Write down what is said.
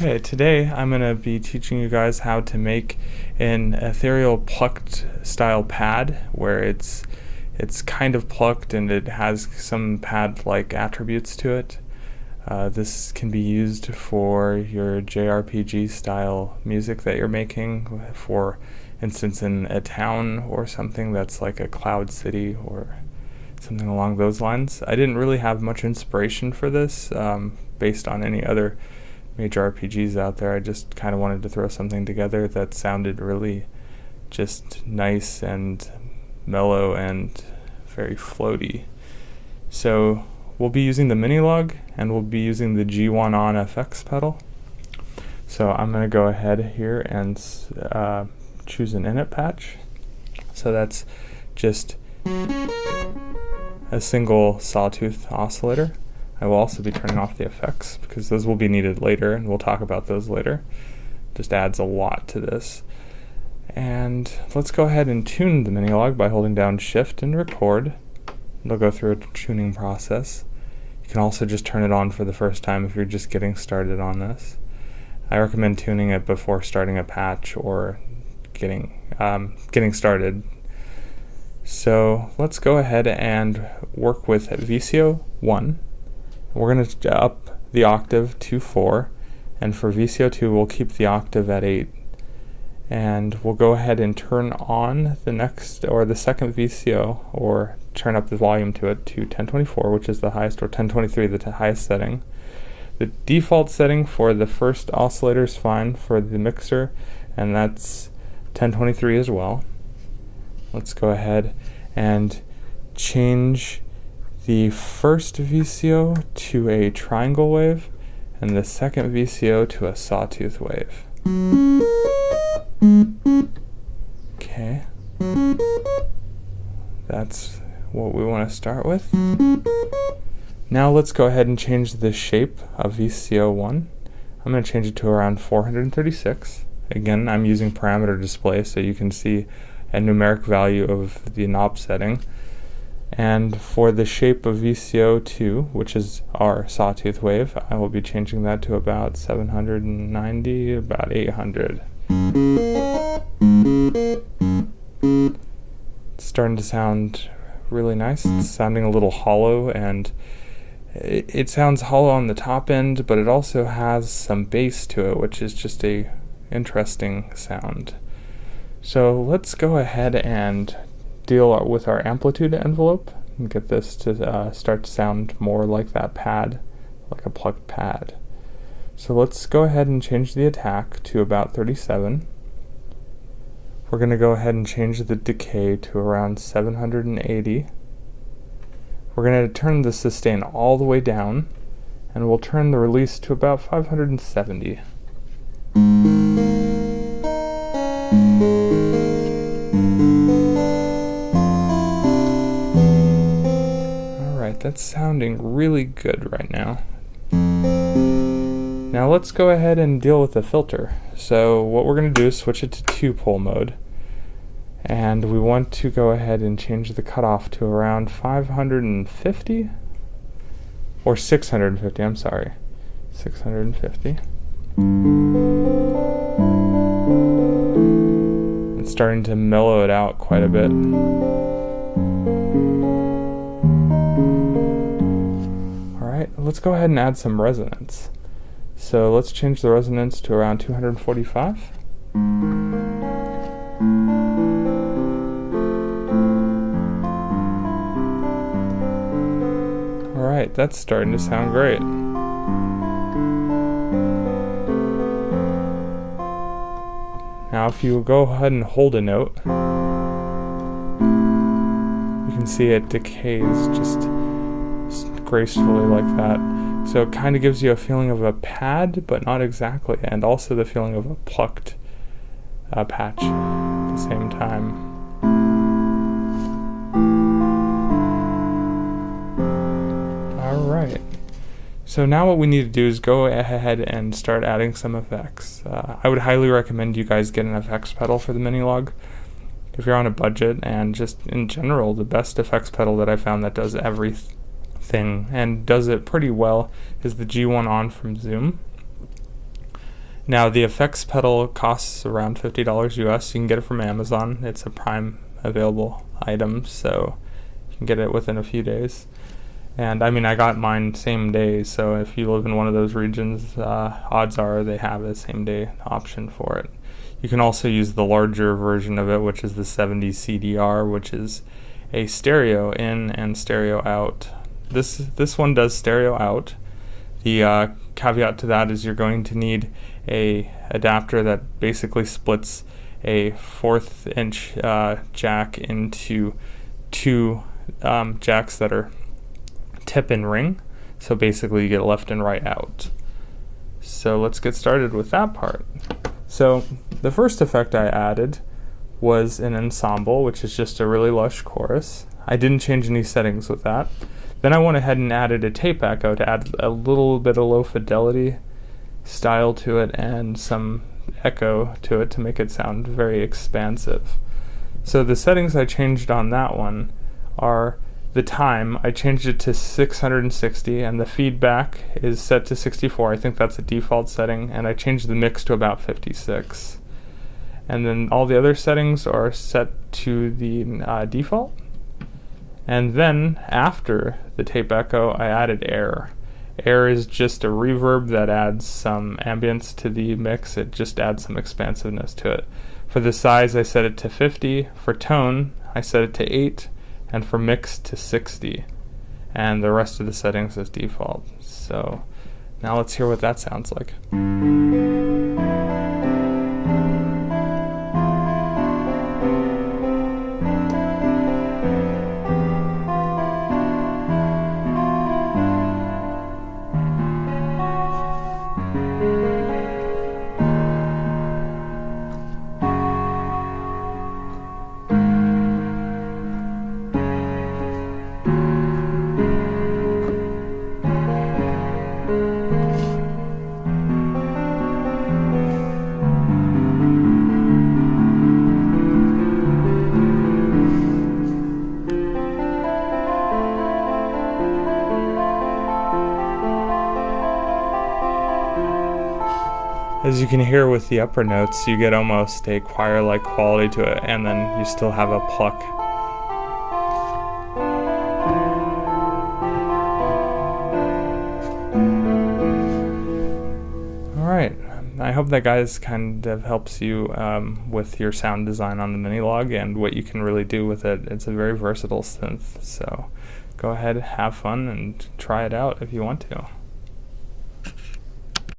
Okay, today I'm going to be teaching you guys how to make an ethereal plucked style pad where it's kind of plucked and it has some pad-like attributes to it. This can be used for your jrpg style music that you're making, for instance in a town or something that's like a cloud city or something along those lines. I didn't really have much inspiration for this based on any other major RPGs out there. I just kind of wanted to throw something together that sounded really just nice and mellow and very floaty. So we'll be using the minilogue and we'll be using the G1 on FX pedal. So I'm going to go ahead here and choose an init patch. So that's just a single sawtooth oscillator. I will also be turning off the effects because those will be needed later, and we'll talk about those later. Just adds a lot to this. And let's go ahead and tune the minilogue by holding down Shift and record. It'll go through a tuning process. You can also just turn it on for the first time if you're just getting started on this. I recommend tuning it before starting a patch or getting started. So let's go ahead and work with VCO 1. We're going to up the octave to 4, and for VCO 2 we'll keep the octave at 8. And we'll go ahead and turn on the second VCO, or turn up the volume to it to 1024, which is the highest, or 1023, the highest setting. The default setting for the first oscillator is fine for the mixer, and that's 1023 as well. Let's go ahead and change the first VCO to a triangle wave and the second VCO to a sawtooth wave. Okay, that's what we want to start with. Now let's go ahead and change the shape of VCO 1. I'm going to change it to around 436. Again, I'm using parameter display so you can see a numeric value of the knob setting. And for the shape of VCO 2, which is our sawtooth wave, I will be changing that to about 790, about 800. It's starting to sound really nice. It's sounding a little hollow, and it sounds hollow on the top end, but it also has some bass to it, which is just a interesting sound. So let's go ahead and deal with our amplitude envelope and get this to start to sound more like that pad, like a plucked pad. So let's go ahead and change the attack to about 37. We're going to go ahead and change the decay to around 780. We're going to turn the sustain all the way down, and we'll turn the release to about 570. That's sounding really good right now. Now let's go ahead and deal with the filter. So what we're going to do is switch it to 2-pole mode, and we want to go ahead and change the cutoff to around 550 or 650. I'm sorry, 650. It's starting to mellow it out quite a bit. Let's go ahead and add some resonance. So let's change the resonance to around 245. Alright, that's starting to sound great. Now if you go ahead and hold a note, you can see it decays just gracefully like that. So it kind of gives you a feeling of a pad, but not exactly, and also the feeling of a plucked patch at the same time. Alright, so now what we need to do is go ahead and start adding some effects. I would highly recommend you guys get an effects pedal for the minilogue if you're on a budget, and just in general, the best effects pedal that I found that does everything and does it pretty well is the G1 on from Zoom. Now the effects pedal costs around $50 US. You can get it from Amazon. It's a Prime available item, so you can get it within a few days. And I mean, I got mine same day, so if you live in one of those regions, odds are they have a same day option for it. You can also use the larger version of it, which is the 70 CDR, which is a stereo in and stereo out. This one does stereo out. The caveat to that is you're going to need a adapter that basically splits a 1/4 inch jack into two jacks that are tip and ring. So basically you get left and right out. So let's get started with that part. So the first effect I added was an ensemble, which is just a really lush chorus. I didn't change any settings with that. Then I went ahead and added a tape echo to add a little bit of low fidelity style to it and some echo to it to make it sound very expansive. So the settings I changed on that one are the time. I changed it to 660 and the feedback is set to 64. I think that's a default setting, and I changed the mix to about 56. And then all the other settings are set to the default. And then after the tape echo, I added air. Air is just a reverb that adds some ambience to the mix. It just adds some expansiveness to it. For the size, I set it to 50. For tone, I set it to 8. And for mix to 60. And the rest of the settings is default. So now let's hear what that sounds like. As you can hear with the upper notes, you get almost a choir-like quality to it, and then you still have a pluck. Alright, I hope that guys kind of helps you with your sound design on the minilogue and what you can really do with it. It's a very versatile synth, so go ahead, have fun, and try it out if you want to.